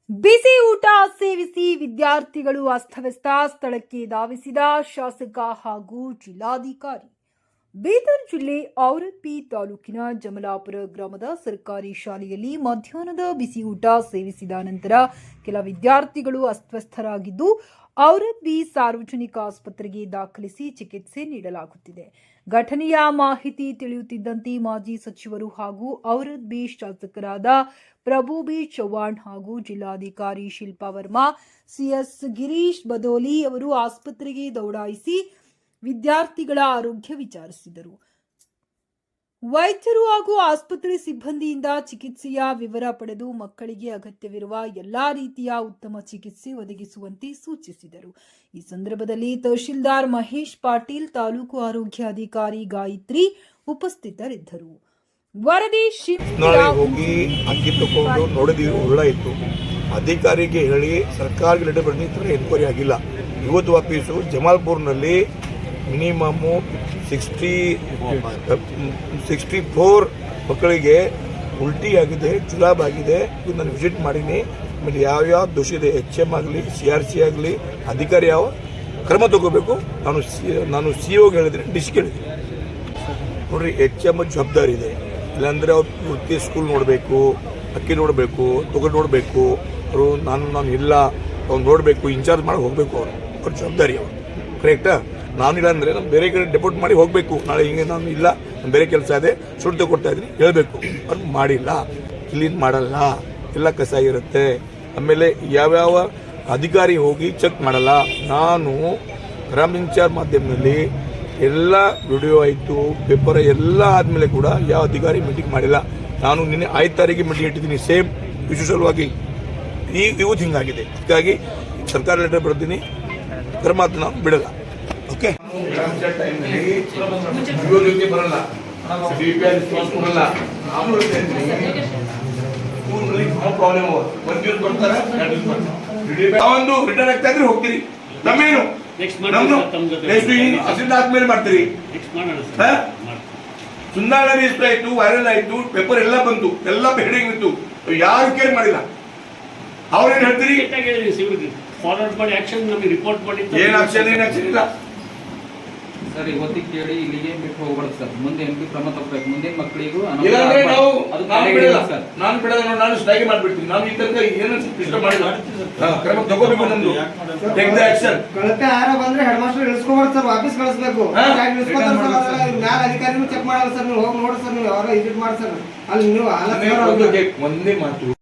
ಬಿಸಿ ಊಟ ಸೇವಿಸಿ ವಿದ್ಯಾರ್ಥಿಗಳು ಅಸ್ತವ್ಯಸ್ತ ಸ್ಥಳಕ್ಕೆ ಧಾವಿಸಿದ ಶಾಸಕ ಹಾಗೂ ಜಿಲ್ಲಾಧಿಕಾರಿ. ಬೀದರ್ ಜಿಲ್ಲೆ ಔರಂಗಿ ತಾಲೂಕಿನ ಜಮಲಾಪುರ ಗ್ರಾಮದ ಸರ್ಕಾರಿ ಶಾಲೆಯಲ್ಲಿ ಮಧ್ಯಾಹ್ನದ ಬಿಸಿ ಊಟ ಸೇವಿಸಿದ ನಂತರ ಕೆಲ ವಿದ್ಯಾರ್ಥಿಗಳು ಅಸ್ವಸ್ಥರಾಗಿದ್ದು ಔರಂಗಿ ಸಾರ್ವಜನಿಕ ಆಸ್ಪತ್ರೆಗೆ ದಾಖಲಿಸಿ ಚಿಕಿತ್ಸೆ ನೀಡಲಾಗುತ್ತಿದೆ. ಘಟನೆಯ ಮಾಹಿತಿ ತಿಳಿಯುತ್ತಿದ್ದಂತೆ ಮಾಜಿ ಸಚಿವರು ಹಾಗೂ ಔರಂಗಿ ಶಾಸಕರಾದ ಪ್ರಭು ಬಿ ಚವ್ಹಾಣ್ ಹಾಗೂ ಜಿಲ್ಲಾಧಿಕಾರಿ ಶಿಲ್ಪಾ ವರ್ಮಾ, ಸಿಎಸ್ ಗಿರೀಶ್ ಬದೋಲಿ ಅವರು ಆಸ್ಪತ್ರೆಗೆ ದೌಡಾಯಿಸಿ ವಿದ್ಯಾರ್ಥಿಗಳ ಆರೋಗ್ಯ ವಿಚಾರಿಸಿದರು. ವೈದ್ಯರು ಹಾಗೂ ಆಸ್ಪತ್ರೆ ಸಿಬ್ಬಂದಿಯಿಂದ ಚಿಕಿತ್ಸೆಯ ವಿವರ ಪಡೆದು ಮಕ್ಕಳಿಗೆ ಅಗತ್ಯವಿರುವ ಎಲ್ಲಾ ರೀತಿಯ ಉತ್ತಮ ಚಿಕಿತ್ಸೆ ಒದಗಿಸುವಂತೆ ಸೂಚಿಸಿದರು. ಈ ಸಂದರ್ಭದಲ್ಲಿ ತಹಶೀಲ್ದಾರ್ ಮಹೇಶ್ ಪಾಟೀಲ್, ತಾಲೂಕು ಆರೋಗ್ಯ ಅಧಿಕಾರಿ ಗಾಯತ್ರಿ ಉಪಸ್ಥಿತರಿದ್ದರು. ವರದಿ ಹೋಗಿ ಅಕ್ಕಿ ತಗೊಂಡು ನೋಡಿದ್ವಿ, ಉರುಳ ಇತ್ತು. ಅಧಿಕಾರಿಗೆ ಹೇಳಿ ಸರ್ಕಾರಕ್ಕೆ ಲೆಟರ್ ಬರೆದಿದ್ದರೆ ಎನ್ಕ್ವೈರಿ ಆಗಿಲ್ಲ. ಇವತ್ತು ವಾಪೀಸು ಜಮಾಲ್ಪುರ್ನಲ್ಲಿ ಮಿನಿಮಮ್ಮು 64 ಮಕ್ಕಳಿಗೆ ಉಲ್ಟಿ ಆಗಿದೆ, ಜುಲಾಬ್ ಆಗಿದೆ. ಇದು ನಾನು ವಿಸಿಟ್ ಮಾಡೀನಿ. ಆಮೇಲೆ ಯಾವ್ಯಾವ ದೋಷ ಇದೆ, HM ಆಗಲಿ, CRC ಆಗಲಿ, ಅಧಿಕಾರಿ ಯಾವ ಕ್ರಮ ತಗೋಬೇಕು ನಾನು COಗೆ ಹೇಳಿದ್ರೆ ಡಿಸ್ಕ್ ಹೇಳಿದ್ದೀನಿ. ನೋಡ್ರಿ, HM ಜವಾಬ್ದಾರಿ ಇದೆ. ಇಲ್ಲಾಂದರೆ ಅವ್ರು ಪೂರ್ತಿ ಸ್ಕೂಲ್ ನೋಡಬೇಕು, ಅಕ್ಕಿ ನೋಡಬೇಕು, ತೊಗೊಂಡು ನೋಡಬೇಕು. ಅವರು ನಾನು ಇಲ್ಲ, ಅವ್ರು ನೋಡಬೇಕು, ಇನ್ಚಾರ್ಜ್ ಮಾಡಿ ಹೋಗಬೇಕು. ಅವ್ರ ಜವಾಬ್ದಾರಿ ಅವರು, ಕರೆಕ್ಟಾ? ನಾನಿಲ್ಲ ಅಂದರೆ ನಾನು ಬೇರೆ ಕಡೆ ಡೆಪೋಟ್ ಮಾಡಿ ಹೋಗಬೇಕು. ನಾಳೆ ಹಿಂಗೆ ನಾನು ಇಲ್ಲ, ನಾನು ಬೇರೆ ಕೆಲಸ ಇದೆ, ಸುಟ್ಟು ಕೊಡ್ತಾ ಇದ್ದೀನಿ ಹೇಳಬೇಕು. ಅವ್ರು ಮಾಡಿಲ್ಲ, ಕ್ಲೀನ್ ಮಾಡಲ್ಲ, ಎಲ್ಲ ಕಸ ಇರುತ್ತೆ. ಆಮೇಲೆ ಯಾವ್ಯಾವ ಅಧಿಕಾರಿ ಹೋಗಿ ಚೆಕ್ ಮಾಡಲ್ಲ. ನಾನು ಗ್ರಾಮ ಇನ್ಚಾರ್ಜ್ ಮಾಧ್ಯಮದಲ್ಲಿ ಎಲ್ಲ ವಿಡಿಯೋ ಆಯಿತು, ಪೇಪರ್ ಎಲ್ಲ ಆದಮೇಲೆ ಕೂಡ ಯಾವ ಅಧಿಕಾರಿ ಮೀಟಿಂಗ್ ಮಾಡಿಲ್ಲ. ನಾನು ನಿನ್ನೆ 5 ತಾರೀಕಿಗೆ ಮೀಟಿಂಗ್ ಇಟ್ಟಿದ್ದೀನಿ, ಸೇಮ್ ಇಶ್ಯೂ ಸಲುವಾಗಿ. ಇವತ್ತು ಹಿಂಗಾಗಿದೆ. ಹೀಗಾಗಿ ಸರ್ಕಾರ ಲೆಟರ್ ಬರ್ತೀನಿ, ಕ್ರಮ ನಾನು ಬಿಡಲ್ಲ. ಓಕೆ, ಬರಲ್ಲ, ಪ್ರಾಬ್ಲಮ್. ಒಂದು ರಿಟರ್ನ್ ಆಗ್ತಾ ಇದ್ರೆ ಹೋಗ್ತೀರಿ, ನಮ್ಮೇನು ಆದ್ಮೇಲೆ ಮಾಡ್ತೀರಿ. ಸುಂದಾಳ ರಿಜಿಸ್ಟರ್ ಆಯ್ತು, ವೈರಲ್ ಆಯ್ತು, ಪೇಪರ್ ಎಲ್ಲ ಬಂತು, ಎಲ್ಲ ಹೆಡಿಂಗ್ ಇತ್ತು, ಯಾರು ಕೇರ್ ಮಾಡಿಲ್ಲ. ಅವ್ರೇನ್ ಹೇಳ್ತೀರಿ? ಫಾರ್ವರ್ಡ್ ಮಾಡಿ ಆಕ್ಷನ್ ನಮಗೆ ರಿಪೋರ್ಟ್ ಮಾಡಿ. ಏನ್ ಆಕ್ಷನ್ ಇಲ್ಲ ಸರ್. ಇವತ್ತಿಗೆ ಕೇಳಿ ಇಲ್ಲಿಗೆ ಬಿಟ್ಟು ಹೋಗ್ಬಾರ್ದು ಸರ್. ಮುಂದೆ MP ಕ್ರಮ ತಗೋಬೇಕು. ಮುಂದಿನ ಮಕ್ಕಳಿಗೂ ನಾನು ಬಿಡಲ್ಲ, ನಾನು ಸ್ಟ್ರೈಕ್ ಮಾಡ್ಬಿಡ್ತೀನಿ. ನಾನು ಈ ತನಕ ಏನು ಇಷ್ಟ ಮಾಡಿಲ್ಲ, ಕ್ರಮ ತಗೋಬೇಕು. ನಮ್ದು ಟೇಕ್ ದ ಆಕ್ಷನ್. ಕಳಪೆ ಆಹಾರ ಬಂದ್ರೆ ಹೆಡ್ ಮಾಸ್ಟರ್ ಇಳಿಸ್ಕೋಬಾರ್ದು ಸರ್, ವಾಪಸ್ ಕಳಿಸ್ಬೇಕು. ಮ್ಯಾಲ ಅಧಿಕಾರಿನೂ ಚೆಕ್ ಮಾಡಲ್ಲ ಸರ್. ನೀವು ಹೋಗಿ ನೋಡಿ ಸರ್, ನೀವು ಯಾವಾಗ ವಿಸಿಟ್ ಮಾಡಿ ಸರ್. ಅಲ್ಲಿ ನೀವು ಒಂದೇ ಮಾತು,